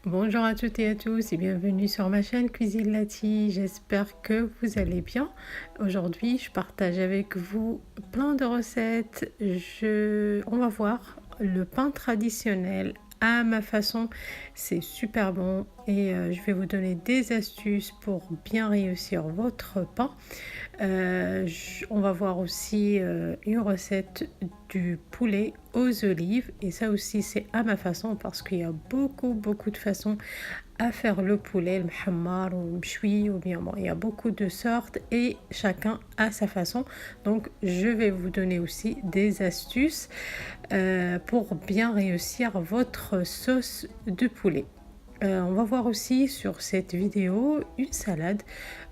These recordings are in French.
Bonjour à toutes et à tous et bienvenue sur ma chaîne Cuisine Lati. J'espère que vous allez bien. Aujourd'hui, je partage avec vous plein de recettes. On va voir le pain traditionnel à ma façon. C'est super bon et je vais vous donner des astuces pour bien réussir votre pain. On va voir aussi une recette du poulet aux olives et ça aussi c'est à ma façon parce qu'il y a beaucoup de façons à faire le poulet, le mhammar ou le mchoui ou bien bon, il y a beaucoup de sortes et chacun à sa façon. Donc je vais vous donner aussi des astuces pour bien réussir votre sauce de poulet. On va voir aussi sur cette vidéo une salade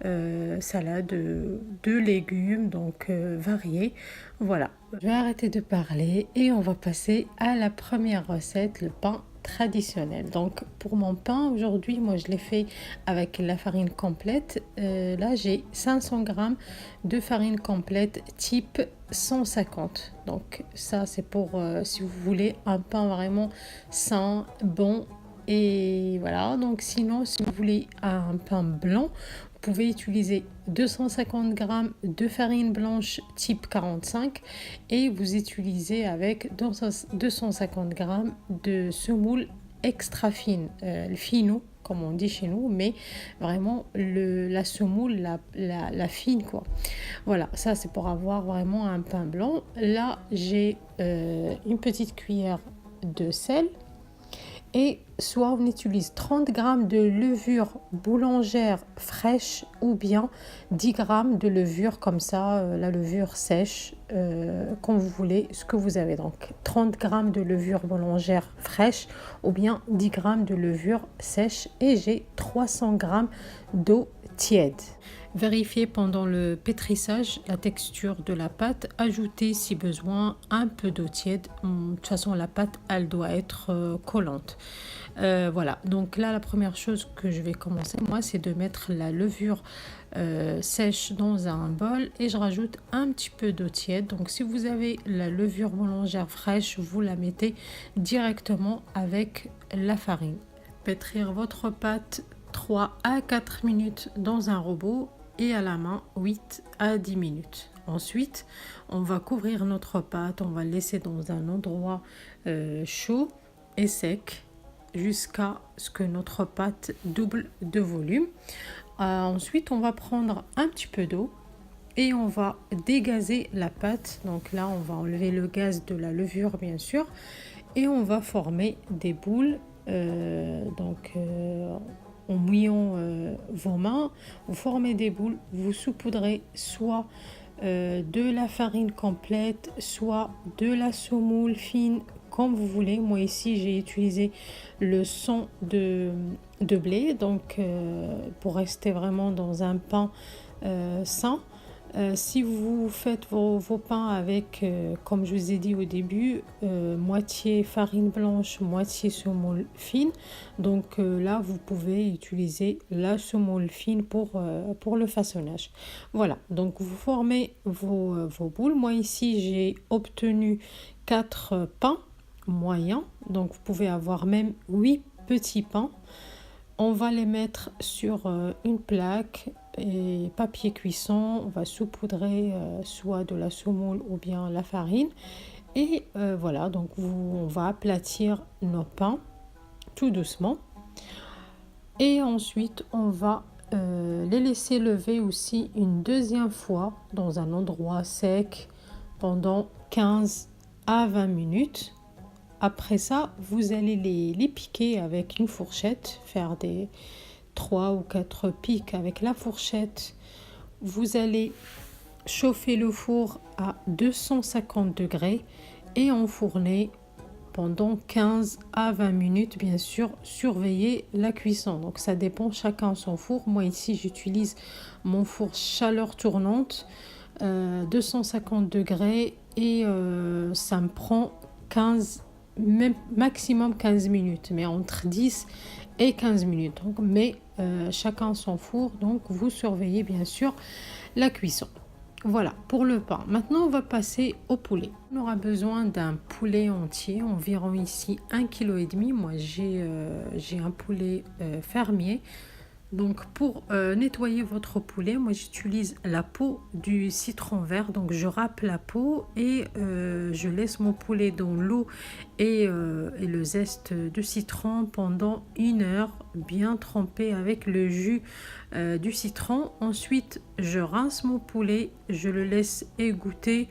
de légumes donc variés. Voilà, je vais arrêter de parler et on va passer à la première recette, le pain traditionnel. Donc pour mon pain aujourd'hui, moi je l'ai fait avec la farine complète. Là j'ai 500 grammes de farine complète type 150. Donc ça c'est pour si vous voulez un pain vraiment sain, bon. Et voilà, donc sinon, si vous voulez un pain blanc, vous pouvez utiliser 250 grammes de farine blanche type 45 et vous utilisez avec 250 grammes de semoule extra fine, le fino, comme on dit chez nous, mais vraiment la semoule, la fine, quoi. Voilà, ça c'est pour avoir vraiment un pain blanc. Là, j'ai une petite cuillère de sel. Et soit on utilise 30 g de levure boulangère fraîche ou bien 10 g de levure comme ça, la levure sèche, comme vous voulez, ce que vous avez. Donc 30 g de levure boulangère fraîche ou bien 10 g de levure sèche et j'ai 300 g d'eau tiède. Vérifiez pendant le pétrissage la texture de la pâte. Ajoutez si besoin un peu d'eau tiède. De toute façon, la pâte, elle doit être collante. Voilà, donc là, la première chose que je vais commencer, moi, c'est de mettre la levure sèche dans un bol et je rajoute un petit peu d'eau tiède. Donc, si vous avez la levure boulangère fraîche, vous la mettez directement avec la farine. Pétrir votre pâte 3 à 4 minutes dans un robot et à la main 8 à 10 minutes. Ensuite, on va couvrir notre pâte, on va le laisser dans un endroit chaud et sec jusqu'à ce que notre pâte double de volume. Ensuite, on va prendre un petit peu d'eau et on va dégazer la pâte. Donc là, on va enlever le gaz de la levure, bien sûr, et on va former des boules. En mouillant vos mains, vous formez des boules, vous saupoudrez soit de la farine complète, soit de la semoule fine, comme vous voulez. Moi ici j'ai utilisé le son de blé, donc pour rester vraiment dans un pain sain. Si vous faites vos pains avec, comme je vous ai dit au début, moitié farine blanche, moitié semoule fine, donc là vous pouvez utiliser la semoule fine pour le façonnage. Voilà, donc vous formez vos boules. Moi ici j'ai obtenu 4 pains moyens, donc vous pouvez avoir même 8 petits pains. On va les mettre sur une plaque et papier cuisson. On va saupoudrer soit de la semoule ou bien la farine. Et voilà, donc on va aplatir nos pains tout doucement. Et ensuite, on va les laisser lever aussi une deuxième fois dans un endroit sec pendant 15 à 20 minutes. Après ça, vous allez les piquer avec une fourchette, faire des 3 ou 4 pics avec la fourchette. Vous allez chauffer le four à 250 degrés et enfourner pendant 15 à 20 minutes. Bien sûr, surveillez la cuisson. Donc ça dépend, chacun son four. Moi ici, j'utilise mon four chaleur tournante, 250 degrés et ça me prend 15 même maximum 15 minutes, mais entre 10 et 15 minutes. Donc, mais chacun son four, donc vous surveillez bien sûr la cuisson. Voilà pour le pain. Maintenant, on va passer au poulet. On aura besoin d'un poulet entier, environ ici 1,5 kg. Moi, j'ai un poulet fermier. Donc pour nettoyer votre poulet, moi j'utilise la peau du citron vert. Donc je râpe la peau et je laisse mon poulet dans l'eau et le zeste de citron pendant 1 heure, bien trempé avec le jus du citron. Ensuite je rince mon poulet, je le laisse égoutter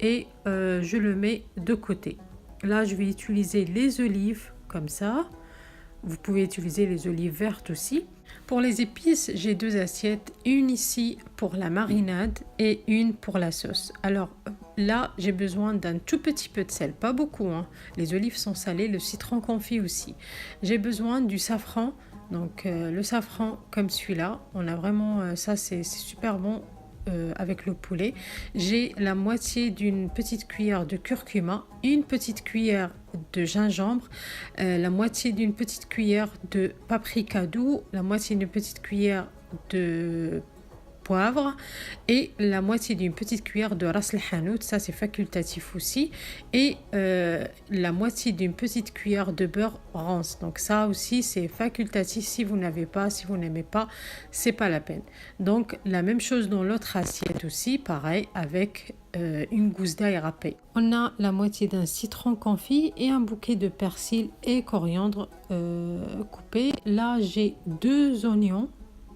et je le mets de côté. Là je vais utiliser les olives comme ça. Vous pouvez utiliser les olives vertes aussi. Pour les épices, j'ai 2 assiettes, une ici pour la marinade et une pour la sauce. Alors là, j'ai besoin d'un tout petit peu de sel, pas beaucoup, hein. Les olives sont salées, le citron confit aussi. J'ai besoin du safran, donc le safran comme celui-là, on a vraiment, ça c'est super bon. Avec le poulet, j'ai la moitié d'une petite cuillère de curcuma, une petite cuillère de gingembre, la moitié d'une petite cuillère de paprika doux, la moitié d'une petite cuillère de poivre et la moitié d'une petite cuillère de ras el hanout, ça c'est facultatif aussi, et la moitié d'une petite cuillère de beurre rance. Donc ça aussi c'est facultatif, si vous n'avez pas, si vous n'aimez pas, c'est pas la peine. Donc la même chose dans l'autre assiette aussi, pareil, avec une gousse d'ail râpée. On a la moitié d'un citron confit et un bouquet de persil et coriandre coupé. Là j'ai 2 oignons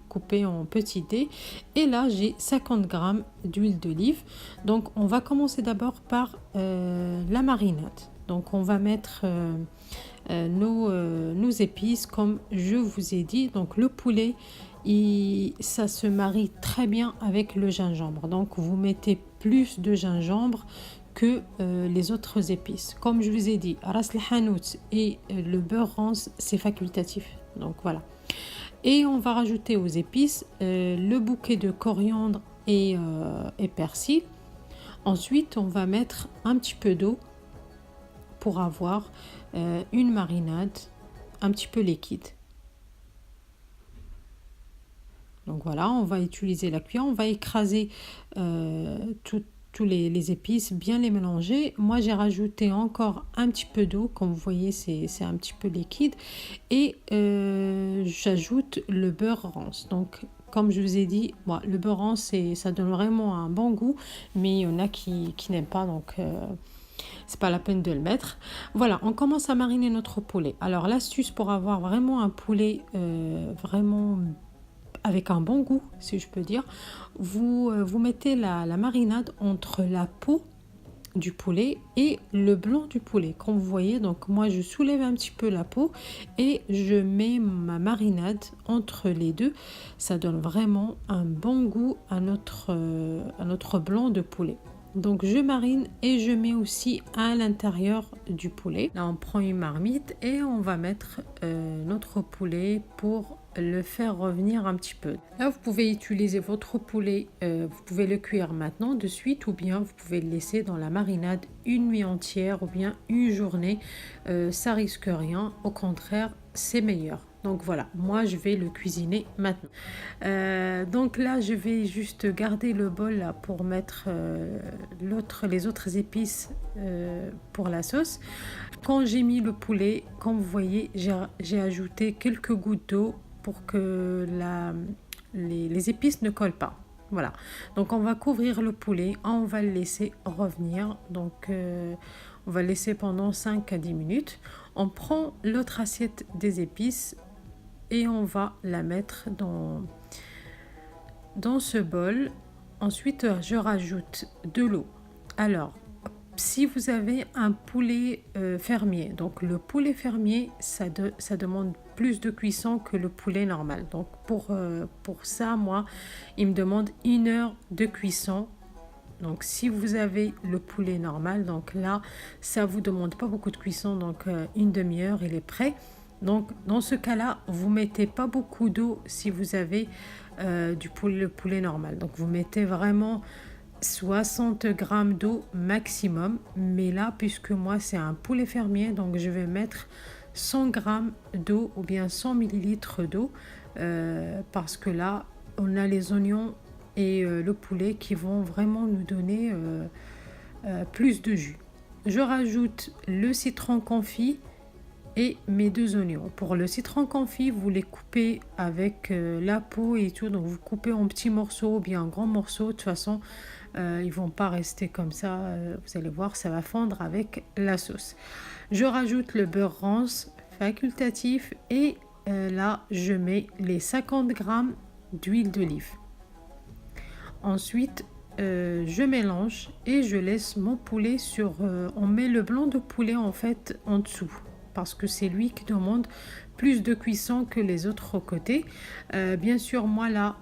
coupé en petits dés et là j'ai 50 g d'huile d'olive. Donc on va commencer d'abord par la marinade. Donc on va mettre nos épices comme je vous ai dit. Donc le poulet, ça se marie très bien avec le gingembre. Donc vous mettez plus de gingembre que les autres épices. Comme je vous ai dit, ras el hanout et le beurre rance, c'est facultatif. Donc voilà. Et on va rajouter aux épices le bouquet de coriandre et persil. Ensuite, on va mettre un petit peu d'eau pour avoir une marinade un petit peu liquide. Donc voilà, on va utiliser la cuillère, on va écraser tous les épices, bien les mélanger. Moi j'ai rajouté encore un petit peu d'eau, comme vous voyez c'est un petit peu liquide, et j'ajoute le beurre rance. Donc comme je vous ai dit, bon, le beurre rance ça donne vraiment un bon goût, mais il y en a qui n'aiment pas, donc c'est pas la peine de le mettre. Voilà, on commence à mariner notre poulet. Alors l'astuce pour avoir vraiment un poulet vraiment avec un bon goût, si je peux dire, vous mettez la marinade entre la peau du poulet et le blanc du poulet. Comme vous voyez, donc moi je soulève un petit peu la peau et je mets ma marinade entre les deux. Ça donne vraiment un bon goût à notre blanc de poulet. Donc je marine et je mets aussi à l'intérieur du poulet. Là on prend une marmite et on va mettre notre poulet pour le faire revenir un petit peu. Là vous pouvez utiliser votre poulet, vous pouvez le cuire maintenant de suite, ou bien vous pouvez le laisser dans la marinade une nuit entière ou bien une journée. Ça risque rien, au contraire c'est meilleur. Donc voilà, moi je vais le cuisiner maintenant. Donc là je vais juste garder le bol là pour mettre les autres épices pour la sauce. Quand j'ai mis le poulet, comme vous voyez, j'ai ajouté quelques gouttes d'eau pour que les épices ne collent pas. Voilà, donc on va couvrir le poulet, on va le laisser revenir. Donc on va le laisser pendant 5 à 10 minutes. On prend l'autre assiette des épices et on va la mettre dans ce bol. Ensuite, je rajoute de l'eau. Alors, si vous avez un poulet fermier, donc le poulet fermier, ça demande plus de cuisson que le poulet normal. Donc pour ça, moi, il me demande 1 heure de cuisson. Donc si vous avez le poulet normal, donc là, ça vous demande pas beaucoup de cuisson, donc une demi-heure, il est prêt. Donc dans ce cas-là, vous mettez pas beaucoup d'eau si vous avez le poulet normal. Donc vous mettez vraiment 60 g d'eau maximum. Mais là, puisque moi c'est un poulet fermier, donc je vais mettre 100 g d'eau ou bien 100 ml d'eau parce que là, on a les oignons et le poulet qui vont vraiment nous donner plus de jus. Je rajoute le citron confit et mes 2 oignons. Pour le citron confit, vous les coupez avec la peau et tout, donc vous coupez en petits morceaux ou bien en grands morceaux. De toute façon, ils vont pas rester comme ça, vous allez voir, ça va fondre avec la sauce. Je rajoute le beurre rance facultatif et là, je mets les 50 grammes d'huile d'olive. Ensuite, je mélange et je laisse mon poulet sur... on met le blanc de poulet en fait en dessous parce que c'est lui qui demande plus de cuisson que les autres côtés. Bien sûr, moi là,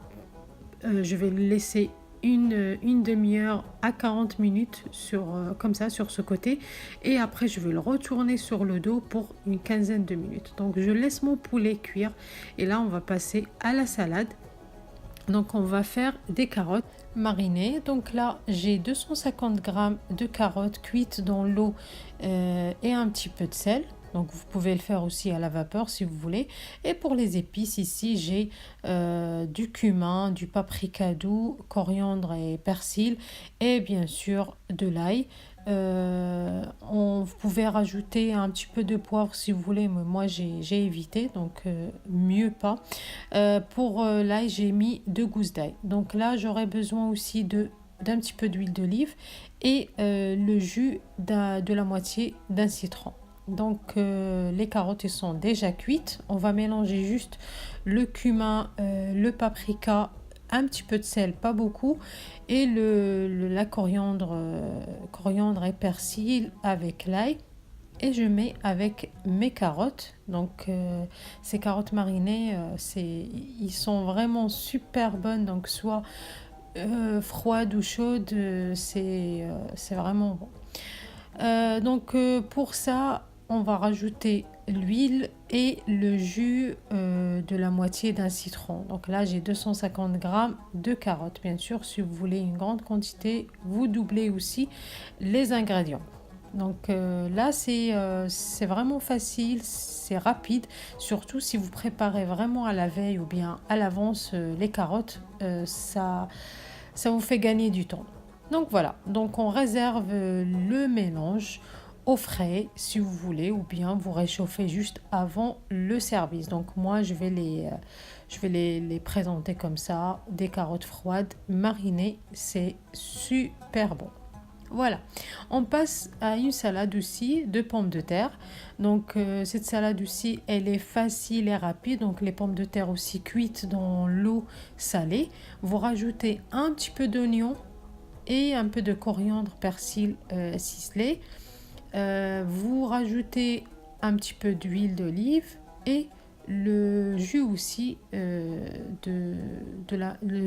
je vais le laisser une demi-heure à 40 minutes comme ça sur ce côté et après je vais le retourner sur le dos pour une quinzaine de minutes. Donc je laisse mon poulet cuire et là on va passer à la salade. Donc on va faire des carottes marinées. Donc là j'ai 250 grammes de carottes cuites dans l'eau et un petit peu de sel. Donc vous pouvez le faire aussi à la vapeur si vous voulez. Et pour les épices, ici j'ai du cumin, du paprika doux, coriandre et persil et bien sûr de l'ail. Vous pouvez rajouter un petit peu de poivre si vous voulez, mais moi j'ai évité, donc mieux pas. Pour l'ail, j'ai mis 2 gousses d'ail. Donc là, j'aurais besoin aussi d'un petit peu d'huile d'olive et le jus de la moitié d'un citron. Donc les carottes sont déjà cuites. On va mélanger juste le cumin, le paprika, un petit peu de sel, pas beaucoup, et la coriandre et persil avec l'ail. Et je mets avec mes carottes. Donc ces carottes marinées, ils sont vraiment super bonnes. Donc soit froides ou chaudes, c'est vraiment bon. Donc pour ça, on va rajouter l'huile et le jus de la moitié d'un citron. Donc là, j'ai 250 grammes de carottes. Bien sûr, si vous voulez une grande quantité, vous doublez aussi les ingrédients. Donc là, c'est vraiment facile, c'est rapide. Surtout si vous préparez vraiment à la veille ou bien à l'avance les carottes, ça vous fait gagner du temps. Donc voilà, donc on réserve le mélange au frais si vous voulez ou bien vous réchauffez juste avant le service. Donc moi je vais les présenter comme ça, des carottes froides marinées, c'est super bon. Voilà, on passe à une salade aussi de pommes de terre. Donc cette salade aussi, elle est facile et rapide. Donc les pommes de terre aussi cuites dans l'eau salée. Vous rajoutez un petit peu d'oignon et un peu de coriandre, persil ciselé. Vous rajoutez un petit peu d'huile d'olive et le jus aussi le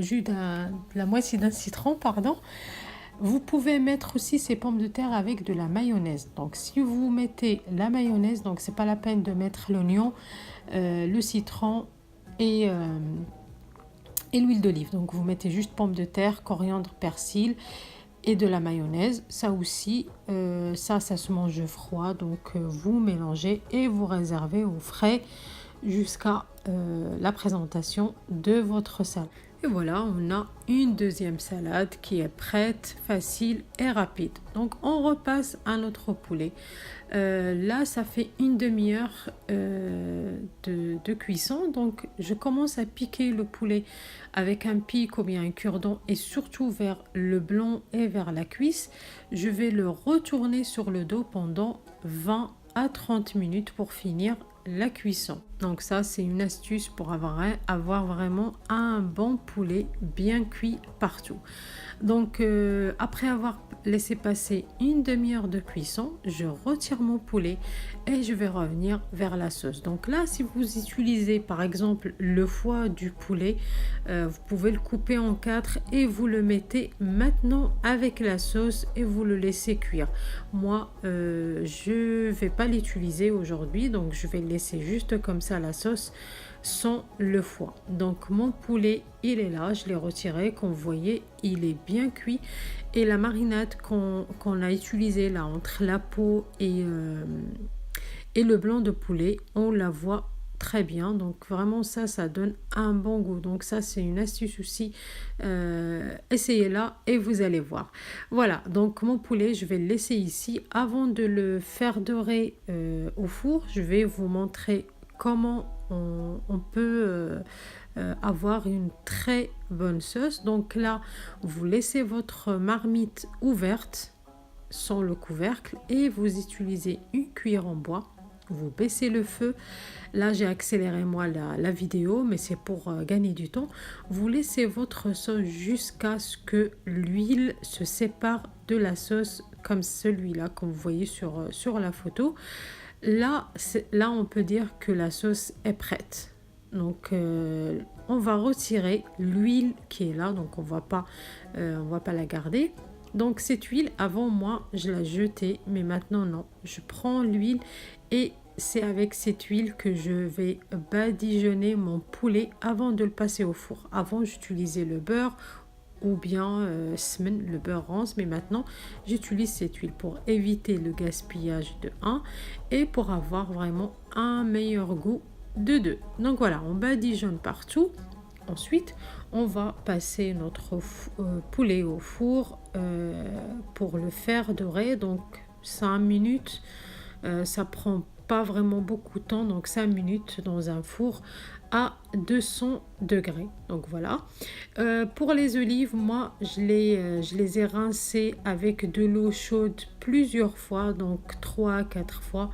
jus de la moitié d'un citron, pardon. Vous pouvez mettre aussi ces pommes de terre avec de la mayonnaise. Donc si vous mettez la mayonnaise, donc c'est pas la peine de mettre l'oignon, le citron et l'huile d'olive. Donc vous mettez juste pommes de terre, coriandre, persil et de la mayonnaise. Ça aussi, ça se mange froid. Donc vous mélangez et vous réservez au frais jusqu'à la présentation de votre salade. Et voilà, on a une deuxième salade qui est prête, facile et rapide. Donc on repasse à notre poulet. Là, ça fait une demi-heure de cuisson. Donc je commence à piquer le poulet avec un pic ou bien un cure-dent et surtout vers le blanc et vers la cuisse. Je vais le retourner sur le dos pendant 20 à 30 minutes pour finir la cuisson. Donc ça, c'est une astuce pour avoir vraiment un bon poulet bien cuit partout. Donc après avoir laissé passer une demi-heure de cuisson, je retire mon poulet et je vais revenir vers la sauce. Donc là, si vous utilisez par exemple le foie du poulet, vous pouvez le couper en 4 et vous le mettez maintenant avec la sauce et vous le laissez cuire. Moi, je vais pas l'utiliser aujourd'hui, donc je vais le laisser juste comme ça la sauce sans le foie. Donc mon poulet, il est là, je l'ai retiré, comme vous voyez, il est bien cuit et la marinade qu'on a utilisée là entre la peau et le blanc de poulet, on la voit très bien. Donc vraiment ça donne un bon goût. Donc ça c'est une astuce aussi. Essayez-la et vous allez voir. Voilà, donc mon poulet, je vais le laisser ici. Avant de le faire dorer au four, je vais vous montrer comment on peut avoir une très bonne sauce. Donc là, vous laissez votre marmite ouverte sans le couvercle et vous utilisez une cuillère en bois. Vous baissez le feu. Là, j'ai accéléré moi la vidéo, mais c'est pour gagner du temps. Vous laissez votre sauce jusqu'à ce que l'huile se sépare de la sauce, comme celui-là, comme vous voyez sur la photo. Là, on peut dire que la sauce est prête. Donc, on va retirer l'huile qui est là, donc on va pas la garder. Donc cette huile, avant moi, je la jetais, mais maintenant non. Je prends l'huile et c'est avec cette huile que je vais badigeonner mon poulet avant de le passer au four. Avant, j'utilisais le beurre ou bien le beurre rance, mais maintenant, j'utilise cette huile pour éviter le gaspillage de 1 et pour avoir vraiment un meilleur goût de 2. Donc voilà, on badigeonne partout. Ensuite, on va passer notre poulet au four pour le faire dorer. Donc 5 minutes, ça prend pas vraiment beaucoup de temps. Donc 5 minutes dans un four à 200 degrés. Donc voilà. Pour les olives, moi, je les ai rincées avec de l'eau chaude plusieurs fois. Donc 3 à 4 fois.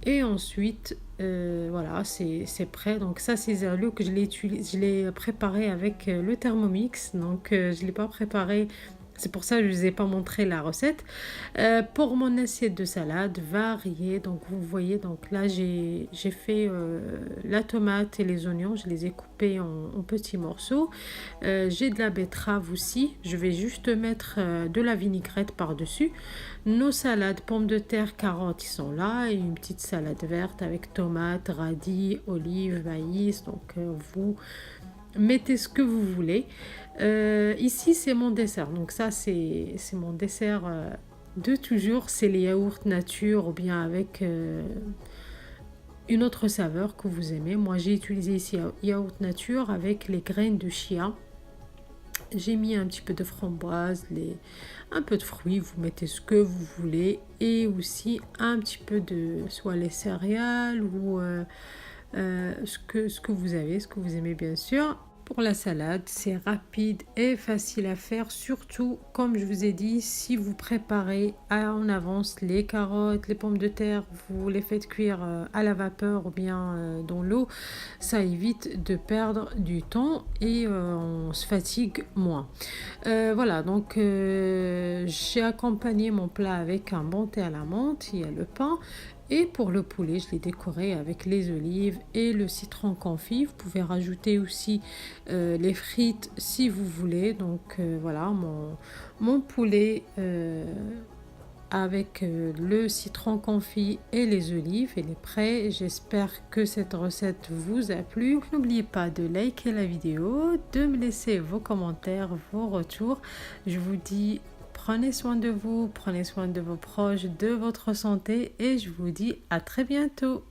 Et ensuite, voilà, c'est prêt. Donc ça, c'est l'eau que je l'ai préparé avec le Thermomix. Donc je ne l'ai pas préparé. C'est pour ça que je ne vous ai pas montré la recette. Pour mon assiette de salade variée, donc vous voyez, donc là j'ai fait la tomate et les oignons, je les ai coupés en petits morceaux. J'ai de la betterave aussi, je vais juste mettre de la vinaigrette par-dessus. Nos salades, pommes de terre, carottes, ils sont là, et une petite salade verte avec tomates, radis, olives, maïs. Donc vous mettez ce que vous voulez. Ici, c'est mon dessert. Donc ça, c'est mon dessert de toujours. C'est les yaourts nature ou bien avec une autre saveur que vous aimez. Moi, j'ai utilisé ici yaourt nature avec les graines de chia. J'ai mis un petit peu de framboise, un peu de fruits, vous mettez ce que vous voulez. Et aussi un petit peu de soit les céréales ou ce que vous avez, ce que vous aimez bien sûr. Pour la salade, c'est rapide et facile à faire, surtout comme je vous ai dit, si vous préparez en avance les carottes, les pommes de terre, vous les faites cuire à la vapeur ou bien dans l'eau, ça évite de perdre du temps et on se fatigue moins. Voilà, donc j'ai accompagné mon plat avec un bon thé à la menthe, il y a le pain. Et pour le poulet, je l'ai décoré avec les olives et le citron confit. Vous pouvez rajouter aussi les frites si vous voulez. Donc voilà, mon poulet avec le citron confit et les olives, il est prêt. J'espère que cette recette vous a plu. N'oubliez pas de liker la vidéo, de me laisser vos commentaires, vos retours. Je vous dis prenez soin de vous, prenez soin de vos proches, de votre santé et je vous dis à très bientôt.